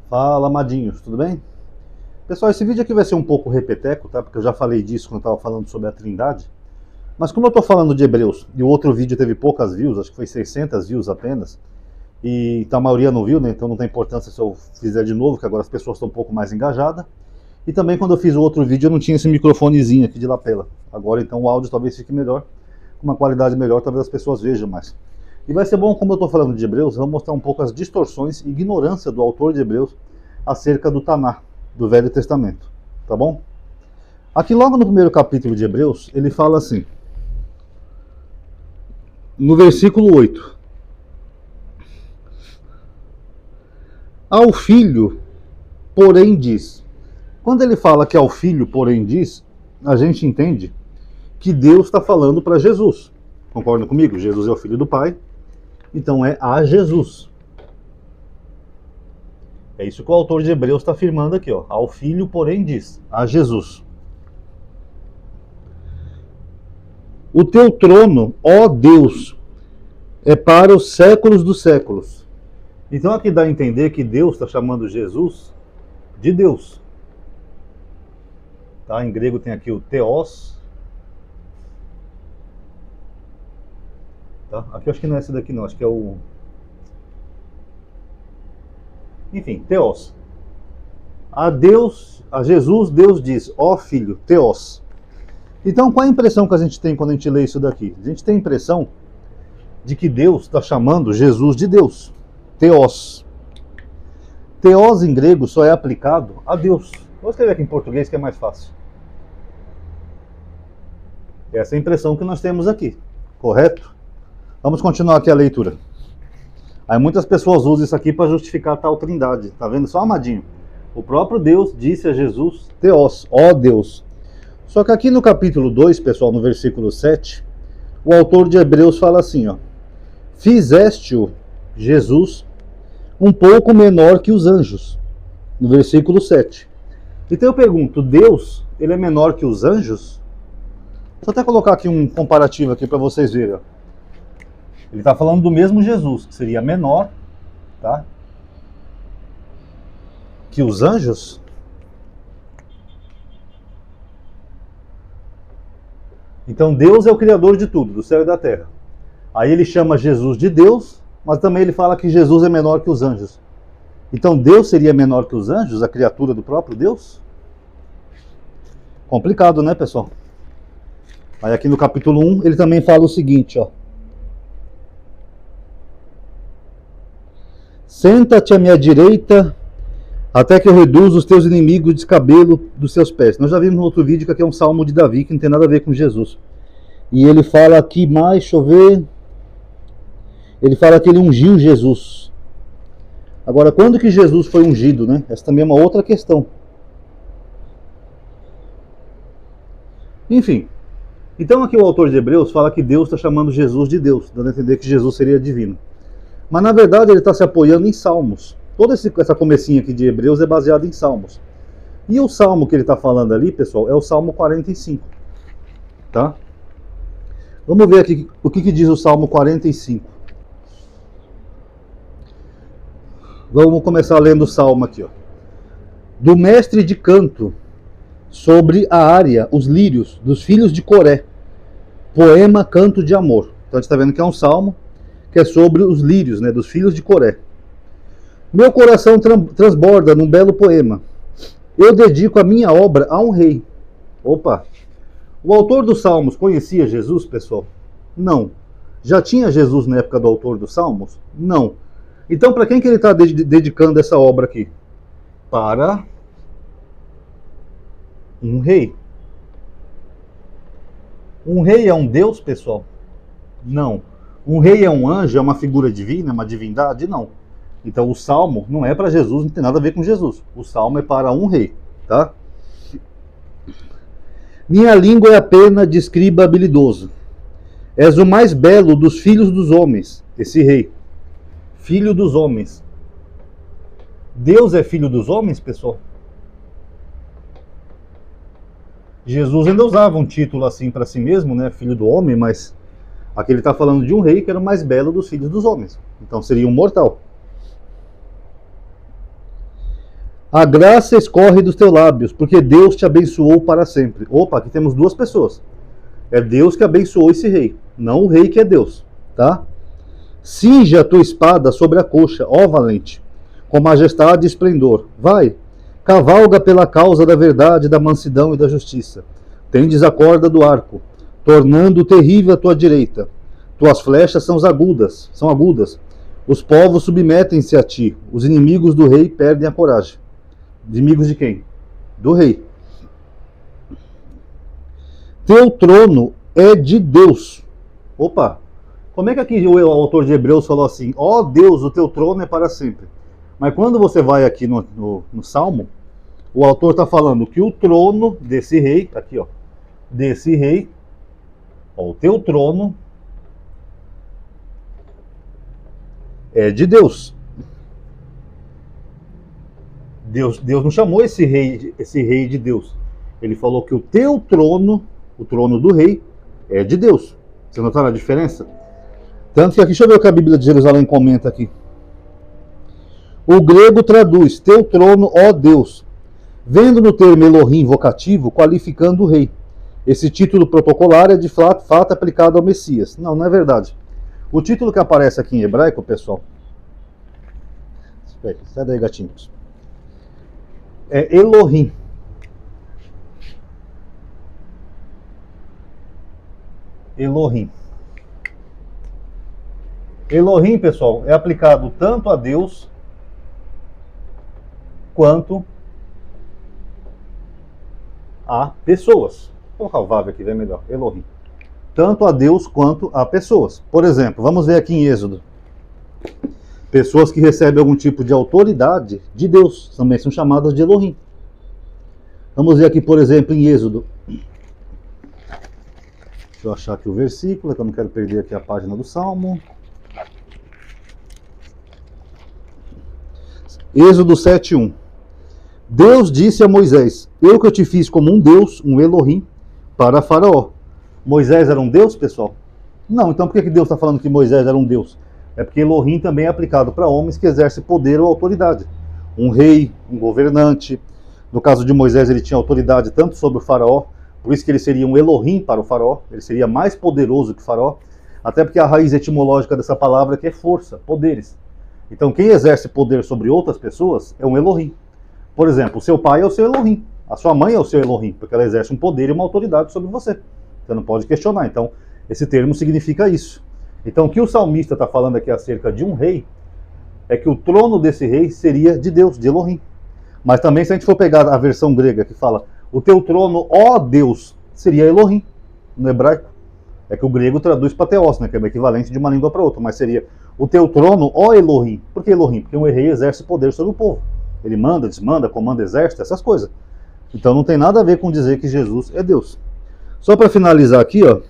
Fala, amadinhos, tudo bem? Pessoal, esse vídeo aqui vai ser um pouco repeteco, tá? Porque eu já falei disso quando eu estava falando sobre a Trindade. Mas como eu estou falando de Hebreus, e o outro vídeo teve poucas views, acho que foi 600 views apenas, e então a maioria não viu, né? Então não tem importância se eu fizer de novo, que agora as pessoas estão um pouco mais engajadas. E também quando eu fiz o outro vídeo eu não tinha esse microfonezinho aqui de lapela. Agora então o áudio talvez fique melhor, com uma qualidade melhor, talvez as pessoas vejam mais. E vai ser bom, como eu estou falando de Hebreus, eu vou mostrar um pouco as distorções e ignorância do autor de Hebreus acerca do Taná, do Velho Testamento, tá bom? Aqui logo no primeiro capítulo de Hebreus, ele fala assim, no versículo 8: ao filho, porém diz. Quando ele fala que ao filho, porém diz, a gente entende que Deus está falando para Jesus. Concordam comigo? Jesus é o filho do Pai, então é a Jesus. É isso que o autor de Hebreus está afirmando aqui, ó. Ao filho, porém diz, a Jesus. O teu trono, ó Deus, é para os séculos dos séculos. Então aqui dá a entender que Deus está chamando Jesus de Deus. Tá? Em grego tem aqui o theos. Tá? Aqui eu acho que não é esse daqui não, acho que é o... Enfim, theos. A Deus, a Jesus, Deus diz, ó filho, theos. Então qual é a impressão que a gente tem quando a gente lê isso daqui? A gente tem a impressão de que Deus está chamando Jesus de Deus. Theos. Theos em grego só é aplicado a Deus. Vou escrever aqui em português que é mais fácil. Essa é a impressão que nós temos aqui, correto? Vamos continuar aqui a leitura. Aí muitas pessoas usam isso aqui para justificar a tal trindade. Tá vendo só, amadinho? O próprio Deus disse a Jesus, Theos, ó Deus. Só que aqui no capítulo 2, pessoal, no versículo 7, o autor de Hebreus fala assim, ó. Fizeste-o, Jesus, um pouco menor que os anjos. No versículo 7. Então eu pergunto, Deus, ele é menor que os anjos? Deixa eu até colocar aqui um comparativo aqui para vocês verem, ó. Ele está falando do mesmo Jesus, que seria menor, tá? Que os anjos. Então Deus é o criador de tudo, do céu e da terra. Aí ele chama Jesus de Deus, mas também ele fala que Jesus é menor que os anjos. Então Deus seria menor que os anjos, a criatura do próprio Deus? Complicado, né, pessoal? Aí aqui no capítulo 1 ele também fala o seguinte, ó. Senta-te à minha direita, até que eu reduza os teus inimigos de descabelo dos seus pés. Nós já vimos no outro vídeo que aqui é um salmo de Davi, que não tem nada a ver com Jesus. E ele fala aqui mais, deixa eu ver. Ele fala que ele ungiu Jesus. Agora, quando que Jesus foi ungido, né? Essa também é uma outra questão. Enfim. Então aqui o autor de Hebreus fala que Deus está chamando Jesus de Deus, dando a entender que Jesus seria divino. Mas na verdade ele está se apoiando em Salmos. Toda essa comecinha aqui de Hebreus é baseada em Salmos. E o salmo que ele está falando ali, pessoal, é o Salmo 45. Tá? Vamos ver aqui o que diz o Salmo 45. Vamos começar lendo o Salmo aqui, ó. Do mestre de canto, sobre a área, os lírios, dos filhos de Coré. Poema, canto de amor. Então a gente está vendo que é um salmo que é sobre os lírios, né, dos filhos de Coré. Meu coração transborda num belo poema. Eu dedico a minha obra a um rei. Opa! O autor dos Salmos conhecia Jesus, pessoal? Não. Já tinha Jesus na época do autor dos Salmos? Não. Então, para quem que ele está dedicando essa obra aqui? Para um rei. Um rei é um Deus, pessoal? Não. Um rei é um anjo, é uma figura divina, uma divindade? Não. Então o salmo não é para Jesus, não tem nada a ver com Jesus. O salmo é para um rei, tá? Minha língua é a pena de escriba habilidoso. És o mais belo dos filhos dos homens, esse rei. Filho dos homens. Deus é filho dos homens, pessoal? Jesus ainda usava um título assim para si mesmo, né? Filho do homem, mas aqui ele está falando de um rei que era o mais belo dos filhos dos homens. Então seria um mortal. A graça escorre dos teus lábios, porque Deus te abençoou para sempre. Opa, aqui temos duas pessoas. É Deus que abençoou esse rei, não o rei que é Deus, tá? Cinge a tua espada sobre a coxa, ó valente, com majestade e esplendor. Vai, cavalga pela causa da verdade, da mansidão e da justiça. Tendes a corda do arco, tornando terrível a tua direita. Tuas flechas são agudas. Os povos submetem-se a ti. Os inimigos do rei perdem a coragem. Inimigos de quem? Do rei. Teu trono é de Deus. Opa! Como é que aqui o autor de Hebreus falou assim? Ó Deus, o teu trono é para sempre. Mas quando você vai aqui no Salmo, o autor está falando que o trono desse rei, aqui ó, desse rei, ó, o teu trono é de Deus. Deus não chamou esse rei de Deus. Ele falou que o teu trono, o trono do rei, é de Deus. Você notaram a diferença? Tanto que aqui, deixa eu ver o que a Bíblia de Jerusalém comenta aqui. O grego traduz, teu trono, ó Deus, vendo no termo Elohim vocativo, qualificando o rei. Esse título protocolar é de fato aplicado ao Messias. Não, não é verdade. O título que aparece aqui em hebraico, pessoal, sai daí, gatinhos, é Elohim. Elohim. Elohim, pessoal, é aplicado tanto a Deus quanto a pessoas. Vou colocar o Vav aqui, vai melhor. Elohim. Tanto a Deus quanto a pessoas. Por exemplo, vamos ver aqui em Êxodo. Pessoas que recebem algum tipo de autoridade de Deus também são chamadas de Elohim. Vamos ver aqui, por exemplo, em Êxodo. Deixa eu achar aqui o versículo, que eu não quero perder aqui a página do Salmo. Êxodo 7:1. Deus disse a Moisés, eu que eu te fiz como um Deus, um Elohim, para Faraó. Moisés era um Deus, pessoal? Não, então por que Deus está falando que Moisés era um Deus? É porque Elohim também é aplicado para homens que exercem poder ou autoridade. Um rei, um governante. No caso de Moisés, ele tinha autoridade tanto sobre o Faraó, por isso que ele seria um Elohim para o Faraó, ele seria mais poderoso que o Faraó, até porque a raiz etimológica dessa palavra aqui é força, poderes. Então quem exerce poder sobre outras pessoas é um Elohim. Por exemplo, o seu pai é o seu Elohim, a sua mãe é o seu Elohim, porque ela exerce um poder e uma autoridade sobre você. Você não pode questionar. Então, esse termo significa isso. Então, o que o salmista está falando aqui acerca de um rei é que o trono desse rei seria de Deus, de Elohim. Mas também, se a gente for pegar a versão grega que fala o teu trono, ó Deus, seria Elohim, no hebraico. É que o grego traduz para Theos, né, que é o equivalente de uma língua para outra, mas seria o teu trono, ó Elohim. Por que Elohim? Porque um rei exerce poder sobre o povo. Ele manda, desmanda, comanda, exército, essas coisas. Então não tem nada a ver com dizer que Jesus é Deus. Só para finalizar aqui, ó.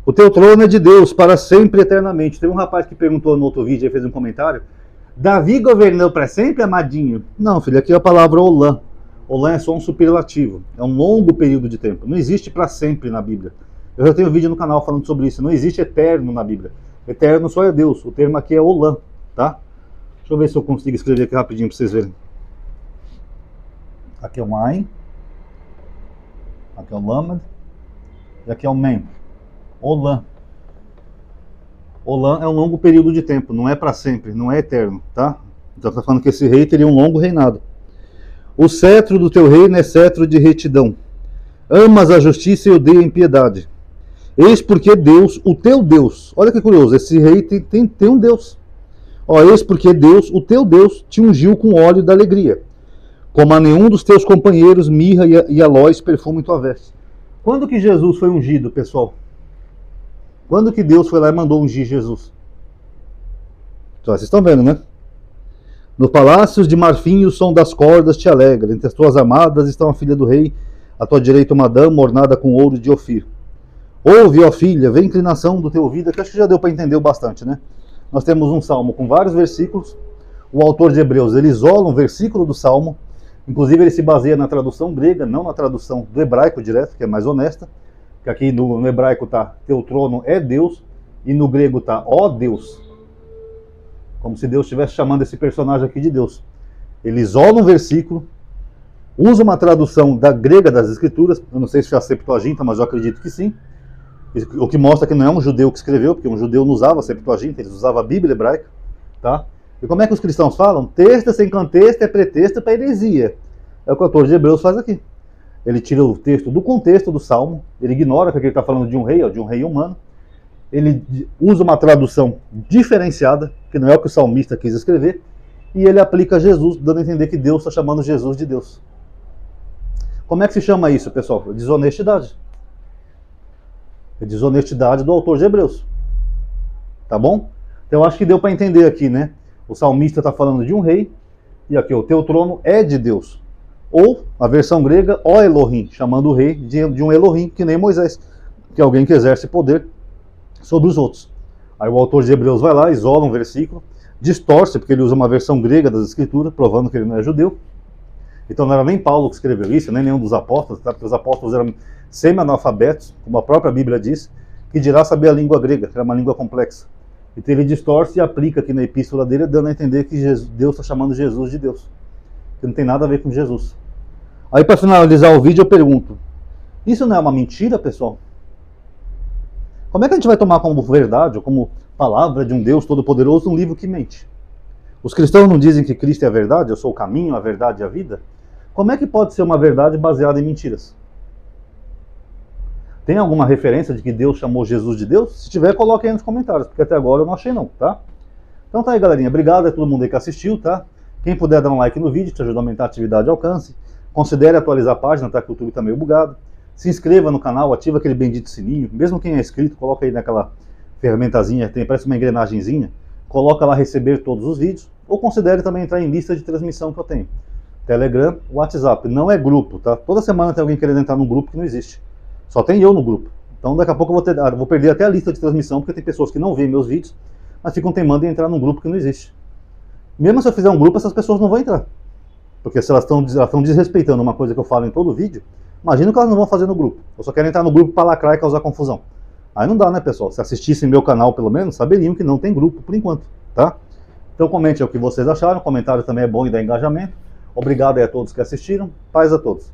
O teu trono é de Deus para sempre e eternamente. Teve um rapaz que perguntou no outro vídeo e fez um comentário. Davi governou para sempre, amadinho? Não, filho, aqui é a palavra Olã. Olã é só um superlativo. É um longo período de tempo. Não existe para sempre na Bíblia. Eu já tenho um vídeo no canal falando sobre isso. Não existe eterno na Bíblia. Eterno só é Deus. O termo aqui é Olã, tá? Deixa eu ver se eu consigo escrever aqui rapidinho para vocês verem. Aqui é o Ain. Aqui é o Lamed. E aqui é o Mem. Olã. Olã é um longo período de tempo, não é para sempre, não é eterno, tá? Então está falando que esse rei teria um longo reinado. O cetro do teu reino é cetro de retidão. Amas a justiça e odeia a impiedade. Eis porque Deus, o teu Deus, olha que curioso, esse rei tem um Deus. Ó, eis porque Deus, o teu Deus, te ungiu com óleo da alegria, como a nenhum dos teus companheiros, mirra e aloés perfumam em tua veste. Quando que Jesus foi ungido, pessoal? Quando que Deus foi lá e mandou ungir Jesus? Então, vocês estão vendo, né? No palácios de marfim o som das cordas te alegra. Entre as tuas amadas estão a filha do rei, à tua direita uma dama ornada com ouro de Ofir. Ouve, ó filha, vê a inclinação do teu ouvido, que acho que já deu para entender bastante, né? Nós temos um salmo com vários versículos. O autor de Hebreus, ele isola um versículo do salmo. Inclusive ele se baseia na tradução grega, não na tradução do hebraico direto, que é mais honesta. Que aqui no hebraico está, teu trono é Deus, e no grego está, ó Deus. Como se Deus estivesse chamando esse personagem aqui de Deus. Ele isola um versículo, usa uma tradução da grega das escrituras, eu não sei se é a Septuaginta, mas eu acredito que sim, o que mostra que não é um judeu que escreveu, porque um judeu não usava a Septuaginta, eles usavam a Bíblia hebraica, tá? E como é que os cristãos falam? Texto sem contexto é pretexto para heresia. É o que o autor de Hebreus faz aqui. Ele tira o texto do contexto do Salmo, ele ignora que ele está falando de um rei humano, ele usa uma tradução diferenciada, que não é o que o salmista quis escrever, e ele aplica Jesus, dando a entender que Deus está chamando Jesus de Deus. Como é que se chama isso, pessoal? Desonestidade. É desonestidade do autor de Hebreus. Tá bom? Então eu acho que deu para entender aqui, né? O salmista está falando de um rei, e aqui o teu trono é de Deus. Ou, a versão grega, ó Elohim, chamando o rei de um Elohim, que nem Moisés, que é alguém que exerce poder sobre os outros. Aí o autor de Hebreus vai lá, isola um versículo, distorce, porque ele usa uma versão grega das escrituras, provando que ele não é judeu. Então não era nem Paulo que escreveu isso, nem nenhum dos apóstolos, tá? Porque os apóstolos eram semi-analfabetos, como a própria Bíblia diz, que dirá saber a língua grega, que era uma língua complexa. Então ele distorce e aplica aqui na epístola dele, dando a entender que Deus está chamando Jesus de Deus, que não tem nada a ver com Jesus. Aí para finalizar o vídeo eu pergunto, isso não é uma mentira, pessoal? Como é que a gente vai tomar como verdade, ou como palavra de um Deus todo-poderoso um livro que mente? Os cristãos não dizem que Cristo é a verdade, eu sou o caminho, a verdade e a vida? Como é que pode ser uma verdade baseada em mentiras? Tem alguma referência de que Deus chamou Jesus de Deus? Se tiver, coloque aí nos comentários, porque até agora eu não achei não, tá? Então tá aí, galerinha. Obrigado a todo mundo aí que assistiu, tá? Quem puder dar um like no vídeo, te ajuda a aumentar a atividade e alcance. Considere atualizar a página, tá? Que o YouTube tá meio bugado. Se inscreva no canal, ativa aquele bendito sininho. Mesmo quem é inscrito, coloca aí naquela ferramentazinha, tem, parece uma engrenagenzinha. Coloca lá receber todos os vídeos. Ou considere também entrar em lista de transmissão que eu tenho. Telegram, WhatsApp. Não é grupo, tá? Toda semana tem alguém querendo entrar num grupo que não existe. Só tem eu no grupo. Então daqui a pouco eu vou perder até a lista de transmissão, porque tem pessoas que não veem meus vídeos, mas ficam teimando em entrar num grupo que não existe. Mesmo se eu fizer um grupo, essas pessoas não vão entrar. Porque se elas estão desrespeitando uma coisa que eu falo em todo vídeo, imagina o que elas não vão fazer no grupo. Eu só quero entrar no grupo para lacrar e causar confusão. Aí não dá, né, pessoal? Se assistissem meu canal, pelo menos, saberiam que não tem grupo por enquanto, tá? Então comente aí o que vocês acharam. O comentário também é bom e dá engajamento. Obrigado aí a todos que assistiram. Paz a todos.